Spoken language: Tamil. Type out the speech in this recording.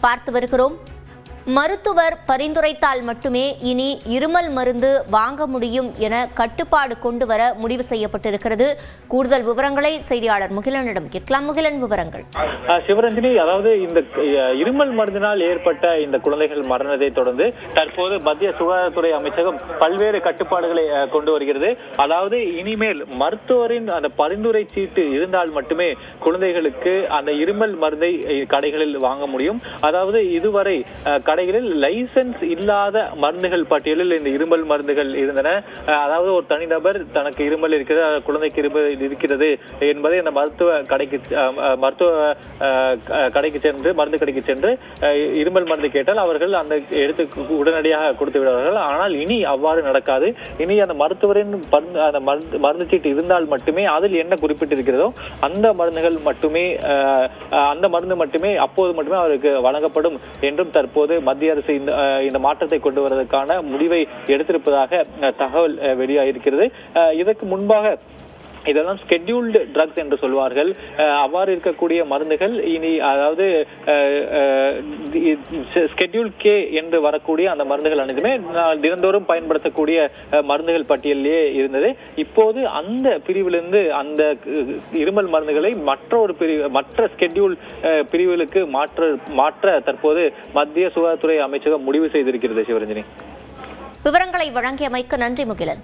பார்த்து வருகிறோம். மருத்துவர் பரிந்துரைத்தால் மட்டுமே இனி இருமல் மருந்து வாங்க முடியும் என கட்டுப்பாடு கொண்டு வர முடிவு செய்யப்பட்டிருக்கிறது. கூடுதல் விவரங்களை செய்தியாளர் முகிலனிடம் கேட்கலாம். முகிலன், விவரங்கள். சிவரஞ்சனி, அதாவது இந்த இருமல் மருந்தினால் ஏற்பட்ட இந்த குழந்தைகள் மரணத்தை தொடர்ந்து தற்போது மத்திய சுகாதாரத்துறை அமைச்சகம் பல்வேறு கட்டுப்பாடுகளை கொண்டு வருகிறது. அதாவது இனிமேல் மருத்துவரின் அந்த பரிந்துரை சீட்டு இருந்தால் மட்டுமே குழந்தைகளுக்கு அந்த இருமல் மருந்தை கடைகளில் வாங்க முடியும். அதாவது இதுவரை கடைகளில் லைசன்ஸ் இல்லாத மருந்துகள் பட்டியலில் இந்த இருமல் மருந்துகள் இருந்தன. அதாவது ஒரு தனிநபர் தனக்கு இருமல் இருக்கிறது, குழந்தைக்கு இருமல் இருக்கிறது என்பதை அந்த மருத்துவ கடைக்கு சென்று மருந்து கடைக்கு சென்று இருமல் மருந்து கேட்டால் அவர்கள் அந்த எடுத்து உடனடியாக கொடுத்து விடுவார்கள். ஆனால் இனி அவ்வாறு நடக்காது. இனி அந்த மருத்துவரின் மருந்து சீட்டு இருந்தால் மட்டுமே அதில் என்ன குறிப்பிட்டிருக்கிறதோ அந்த மருந்துகள் மட்டுமே அந்த மருந்து மட்டுமே அப்போது மட்டுமே அவருக்கு வழங்கப்படும் என்றும் தற்போது மத்திய அரசு இந்த மாற்றத்தை கொண்டு வருவதற்கான முடிவை எடுத்திருப்பதாக தகவல் வெளியாகிருக்கிறது. இதற்கு முன்பாக இதெல்லாம் ஸ்கெட்யூல்டு ட்ரக்ஸ் என்று சொல்வார்கள். அவ்வாறு இருக்கக்கூடிய மருந்துகள் இனி, அதாவது ஸ்கெட்யூல் கே என்று வரக்கூடிய அந்த மருந்துகள் அனைத்துமே தினந்தோறும் பயன்படுத்தக்கூடிய மருந்துகள் பட்டியலிலேயே இருந்தது. இப்போது அந்த பிரிவிலிருந்து அந்த இருமல் மருந்துகளை மற்ற ஸ்கெட்யூல் பிரிவுகளுக்கு மாற்ற தற்போது மத்திய சுகாதாரத்துறை அமைச்சகம் முடிவு செய்திருக்கிறது. சிவரஞ்சனி, விவரங்களை வழங்கியமைக்கு நன்றி முகிலன்.